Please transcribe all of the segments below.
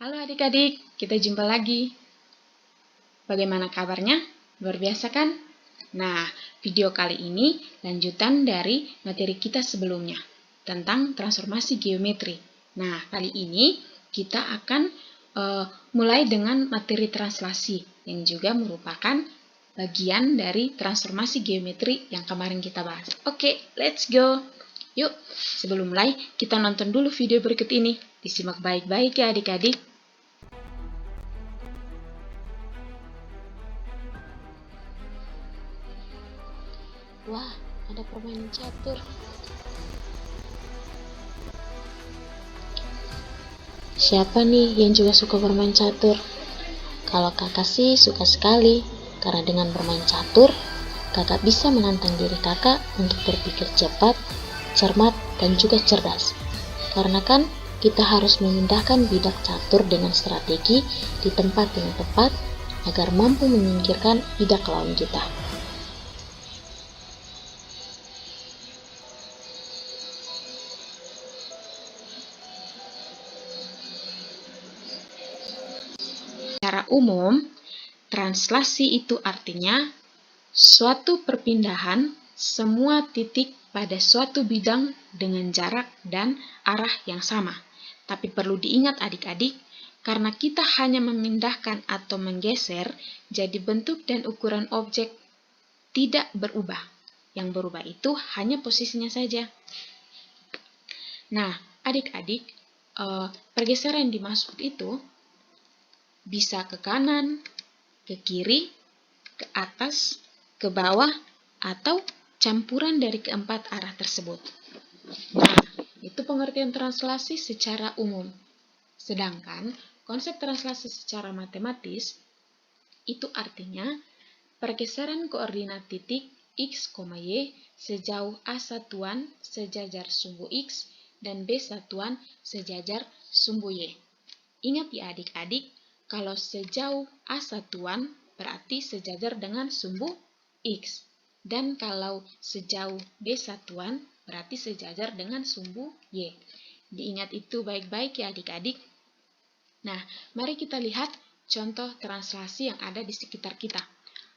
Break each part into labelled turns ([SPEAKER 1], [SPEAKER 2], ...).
[SPEAKER 1] Halo adik-adik, kita jumpa lagi. Bagaimana kabarnya? Luar biasa kan? Nah, video kali ini lanjutan dari materi kita sebelumnya tentang transformasi geometri. Nah, kali ini kita akan mulai dengan materi translasi yang juga merupakan bagian dari transformasi geometri yang kemarin kita bahas. Oke, let's go! Yuk, sebelum mulai, kita nonton dulu video berikut ini. Disimak baik-baik ya adik-adik.
[SPEAKER 2] Wah, ada permainan catur. Siapa nih yang juga suka bermain catur? Kalau kakak sih suka sekali, karena dengan bermain catur, kakak bisa menantang diri kakak untuk berpikir cepat, cermat, dan juga cerdas. Karena kan kita harus memindahkan bidak catur dengan strategi di tempat yang tepat agar mampu menyingkirkan bidak lawan kita.
[SPEAKER 1] Secara umum, translasi itu artinya suatu perpindahan semua titik pada suatu bidang dengan jarak dan arah yang sama. Tapi perlu diingat adik-adik, karena kita hanya memindahkan atau menggeser, jadi bentuk dan ukuran objek tidak berubah. Yang berubah itu hanya posisinya saja. Nah, adik-adik, pergeseran yang dimaksud itu bisa ke kanan, ke kiri, ke atas, ke bawah, atau campuran dari keempat arah tersebut. Nah, itu pengertian translasi secara umum. Sedangkan konsep translasi secara matematis itu artinya pergeseran koordinat titik x, y sejauh A satuan sejajar sumbu x dan B satuan sejajar sumbu y. Ingat ya adik-adik, kalau sejauh A satuan berarti sejajar dengan sumbu x. Dan kalau sejauh B satuan berarti sejajar dengan sumbu y. Diingat itu baik-baik ya adik-adik. Nah, mari kita lihat contoh translasi yang ada di sekitar kita.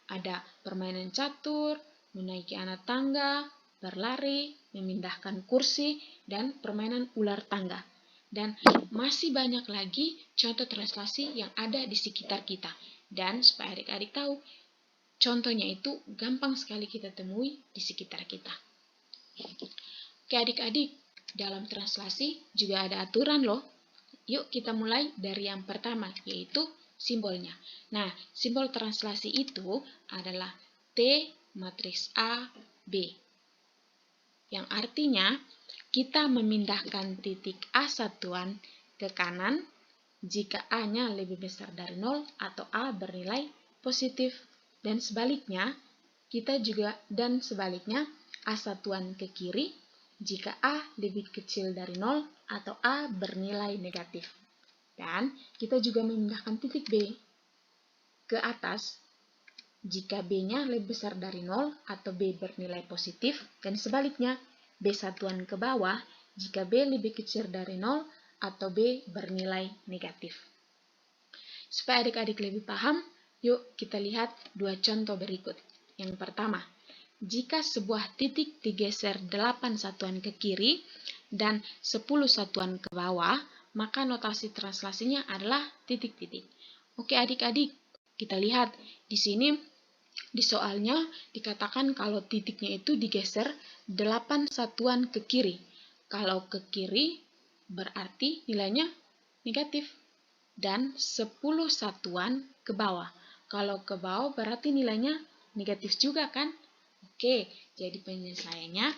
[SPEAKER 1] Ada permainan catur, menaiki anak tangga, berlari, memindahkan kursi, dan permainan ular tangga. Dan masih banyak lagi contoh translasi yang ada di sekitar kita. Dan supaya adik-adik tahu, contohnya itu gampang sekali kita temui di sekitar kita. Oke adik-adik, dalam translasi juga ada aturan loh. Yuk kita mulai dari yang pertama, yaitu simbolnya. Nah, simbol translasi itu adalah T matriks A, B. Yang artinya, kita memindahkan titik A satuan ke kanan jika A-nya lebih besar dari 0 atau A bernilai positif. Dan sebaliknya, A satuan ke kiri jika A lebih kecil dari 0 atau A bernilai negatif. Dan kita juga memindahkan titik B ke atas jika B-nya lebih besar dari 0 atau B bernilai positif, dan sebaliknya B satuan ke bawah jika B lebih kecil dari 0 atau B bernilai negatif. Supaya adik-adik lebih paham, yuk kita lihat dua contoh berikut. Yang pertama, jika sebuah titik digeser 8 satuan ke kiri dan 10 satuan ke bawah, maka notasi translasinya adalah titik-titik. Oke adik-adik, kita lihat di sini di soalnya dikatakan kalau titiknya itu digeser 8 satuan ke kiri. Kalau ke kiri berarti nilainya negatif. Dan 10 satuan ke bawah. Kalau ke bawah berarti nilainya negatif juga kan? Oke, jadi penyelesaiannya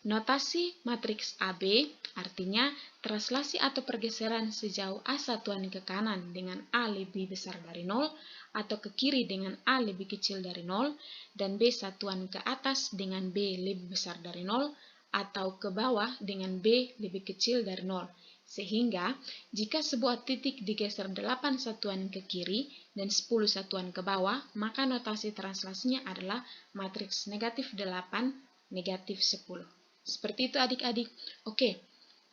[SPEAKER 1] notasi matriks AB artinya translasi atau pergeseran sejauh A satuan ke kanan dengan A lebih besar dari 0 atau ke kiri dengan A lebih kecil dari 0 dan B satuan ke atas dengan B lebih besar dari 0 atau ke bawah dengan B lebih kecil dari 0. Sehingga jika sebuah titik digeser 8 satuan ke kiri dan 10 satuan ke bawah, maka notasi translasinya adalah matriks negatif 8, negatif 10. Seperti itu adik-adik. Oke,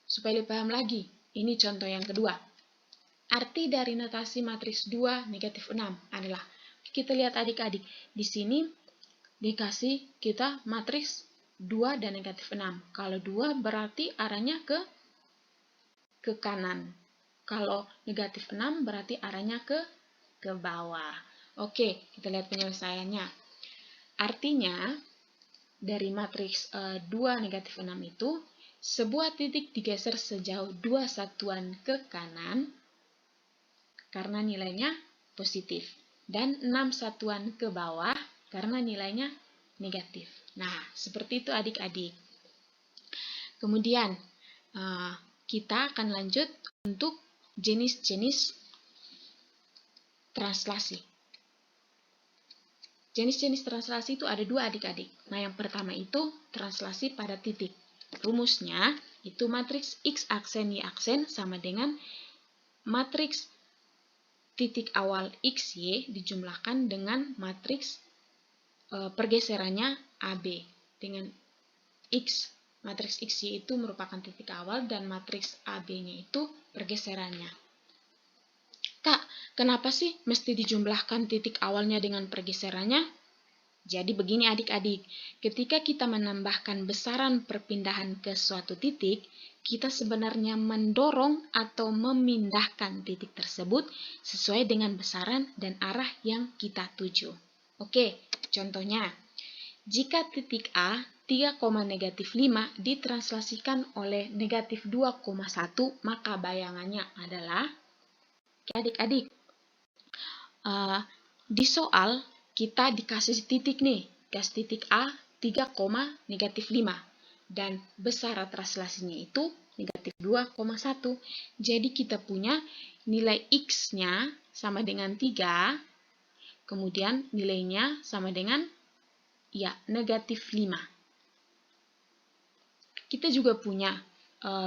[SPEAKER 1] supaya lebih paham lagi, ini contoh yang kedua. Arti dari notasi matriks 2 negatif 6 adalah, kita lihat adik-adik, di sini dikasih kita matriks 2 dan negatif 6. Kalau 2 berarti arahnya ke kanan. Kalau negatif 6 berarti arahnya ke bawah. Oke, kita lihat penyelesaiannya. Artinya, dari matriks 2 negatif 6 itu, sebuah titik digeser sejauh 2 satuan ke kanan karena nilainya positif, dan 6 satuan ke bawah karena nilainya negatif. Nah, seperti itu adik-adik. Kemudian, kita akan lanjut untuk jenis-jenis translasi. Jenis-jenis translasi itu ada 2 adik-adik. Nah, yang pertama itu translasi pada titik. Rumusnya itu matriks X aksen Y aksen sama dengan matriks titik awal XY dijumlahkan dengan matriks pergeserannya AB. Dengan X, matriks XY itu merupakan titik awal dan matriks AB-nya itu pergeserannya. Kak, kenapa sih mesti dijumlahkan titik awalnya dengan pergeserannya? Jadi begini adik-adik, ketika kita menambahkan besaran perpindahan ke suatu titik, kita sebenarnya mendorong atau memindahkan titik tersebut sesuai dengan besaran dan arah yang kita tuju. Oke, contohnya, jika titik A 3,-5 ditranslasikan oleh negatif 2,1, maka bayangannya adalah, adik-adik, di soal kita dikasih titik nih, gas titik A 3,-5 dan besaran translasinya itu negatif 2,1. Jadi kita punya nilai X-nya sama dengan 3, kemudian nilainya sama dengan negatif 5. Kita juga punya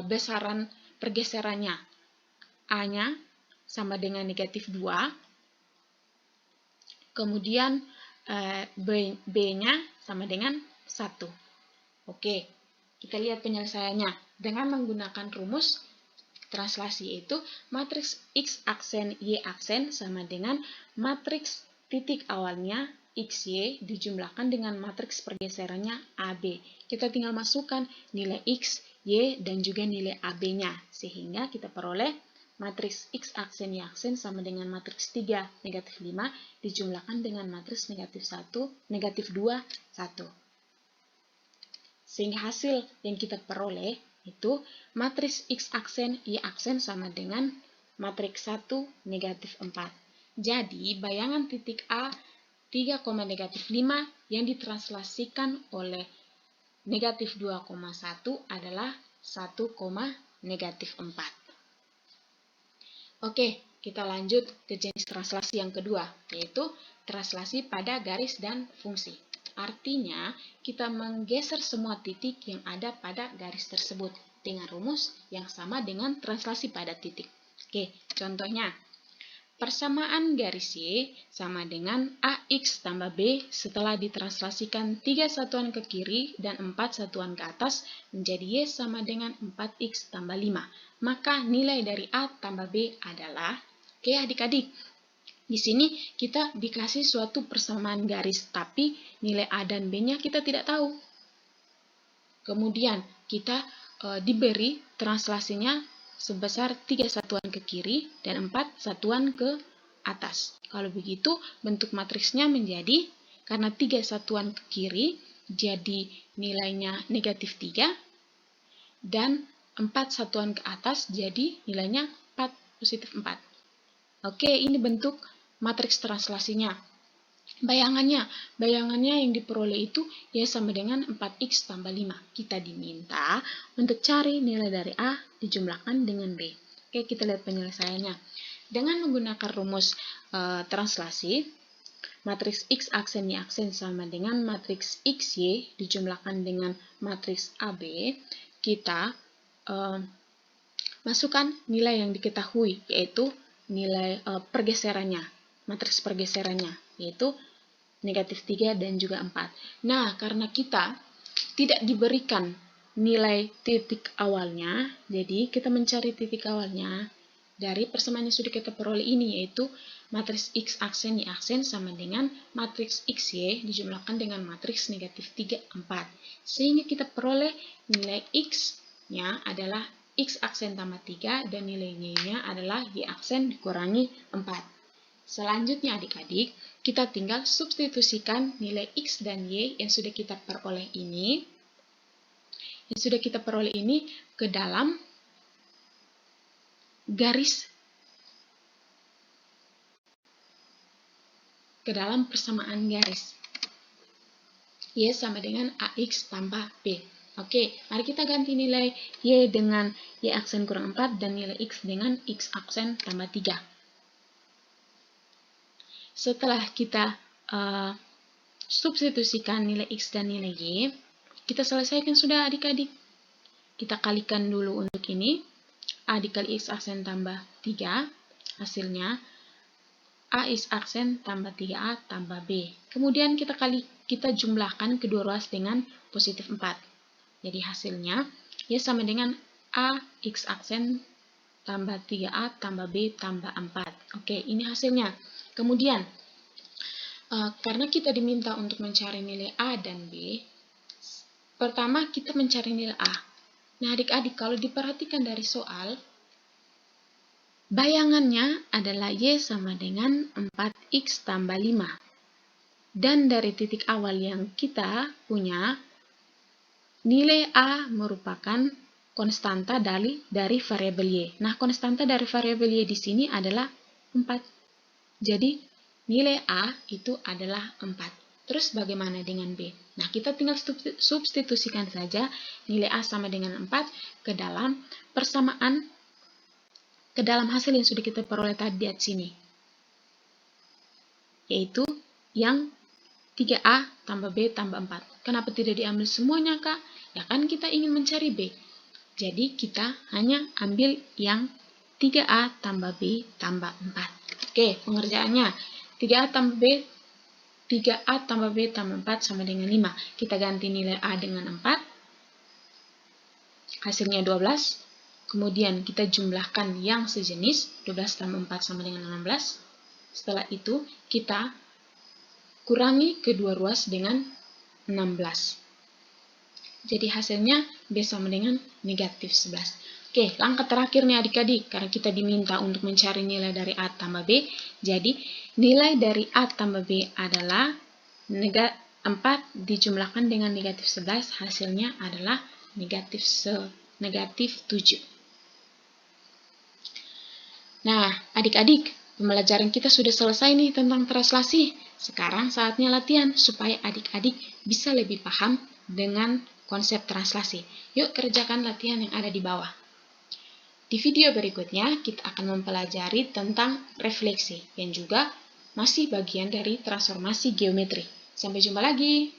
[SPEAKER 1] besaran pergeserannya, A-nya sama dengan negatif 2, kemudian B-nya sama dengan 1. Oke, kita lihat penyelesaiannya. Dengan menggunakan rumus translasi itu, matriks X aksen Y aksen sama dengan matriks titik awalnya XY dijumlahkan dengan matriks pergeserannya AB. Kita tinggal masukkan nilai X, Y, dan juga nilai AB-nya. Sehingga kita peroleh matriks X aksen Y aksen sama dengan matriks 3, negatif 5, dijumlahkan dengan matriks negatif 1, negatif 2, 1. Sehingga hasil yang kita peroleh itu matriks X aksen Y aksen sama dengan matriks 1, negatif 4. Jadi, bayangan titik A 3,-5 yang ditranslasikan oleh negatif 2,1 adalah 1,-4. Oke, kita lanjut ke jenis translasi yang kedua, yaitu translasi pada garis dan fungsi. Artinya, kita menggeser semua titik yang ada pada garis tersebut dengan rumus yang sama dengan translasi pada titik. Oke, contohnya, persamaan garis Y sama dengan AX tambah B setelah ditranslasikan 3 satuan ke kiri dan 4 satuan ke atas menjadi Y sama dengan 4X tambah 5. Maka nilai dari A tambah B adalah, oke adik-adik, di sini kita dikasih suatu persamaan garis, tapi nilai A dan B-nya kita tidak tahu. Kemudian kita diberi translasinya sebesar 3 satuan ke kiri dan 4 satuan ke atas. Kalau begitu, bentuk matriksnya menjadi, karena 3 satuan ke kiri, jadi nilainya negatif 3, dan 4 satuan ke atas, jadi nilainya 4, positif 4. Oke, ini bentuk matriks translasinya. Bayangannya yang diperoleh itu ya sama dengan 4X tambah 5. Kita diminta untuk cari nilai dari A dijumlahkan dengan B. Oke, kita lihat penyelesaiannya. Dengan menggunakan rumus translasi, matriks X aksen Y aksen sama dengan matriks XY dijumlahkan dengan matriks AB, kita masukkan nilai yang diketahui, yaitu nilai pergeserannya, matriks pergeserannya, yaitu negatif 3 dan juga 4. Nah, karena kita tidak diberikan nilai titik awalnya, jadi kita mencari titik awalnya. dari persamaan yang sudah kita peroleh ini, yaitu matriks X aksen Y aksen sama dengan matriks XY dijumlahkan dengan matriks negatif 3, 4. Sehingga kita peroleh nilai X-nya adalah X aksen tambah 3 dan nilai Y-nya adalah Y aksen dikurangi 4. Selanjutnya adik-adik, kita tinggal substitusikan nilai X dan Y yang sudah kita peroleh ini, ke dalam persamaan garis. Y sama dengan AX tambah B. Oke, mari kita ganti nilai Y dengan Y aksen kurang 4 dan nilai X dengan X aksen tambah 3. Setelah kita substitusikan nilai X dan nilai Y, kita selesaikan sudah adik-adik. Kita kalikan dulu untuk ini. A dikali X aksen tambah 3, hasilnya AX aksen tambah 3A tambah B. Kemudian kita jumlahkan kedua ruas dengan positif 4. Jadi hasilnya Y sama dengan AX aksen tambah 3A tambah B tambah 4. Oke, ini hasilnya. Kemudian, karena kita diminta untuk mencari nilai A dan B, pertama kita mencari nilai A. Nah, adik-adik, kalau diperhatikan dari soal, bayangannya adalah Y sama dengan 4X tambah 5. Dan dari titik awal yang kita punya, nilai A merupakan konstanta dari variabel Y. Nah, konstanta dari variabel Y di sini adalah 4. Jadi, nilai A itu adalah 4. Terus bagaimana dengan B? Nah, kita tinggal substitusikan saja nilai A sama dengan 4 ke dalam persamaan, ke dalam hasil yang sudah kita peroleh tadi di sini. Yaitu yang 3A tambah B tambah 4. Kenapa tidak diambil semuanya, Kak? Ya kan kita ingin mencari B. Jadi kita hanya ambil yang 3A tambah B tambah 4. Oke, pengerjaannya 3A tambah B 3A tambah B tambah 4 sama dengan 5. Kita ganti nilai A dengan 4. Hasilnya 12. Kemudian kita jumlahkan yang sejenis. 12 tambah 4 sama dengan 16. Setelah itu kita kurangi kedua ruas dengan 16. Jadi hasilnya B sama dengan negatif 11. Oke, langkah terakhir nih adik-adik. Karena kita diminta untuk mencari nilai dari A tambah B. Jadi nilai dari A tambah B adalah 4 dijumlahkan dengan negatif 11. Hasilnya adalah negatif 7. Nah, adik-adik, pembelajaran kita sudah selesai nih tentang translasi. Sekarang saatnya latihan supaya adik-adik bisa lebih paham dengan konsep translasi. Yuk kerjakan latihan yang ada di bawah. Di video berikutnya kita akan mempelajari tentang refleksi yang juga masih bagian dari transformasi geometri. Sampai jumpa lagi.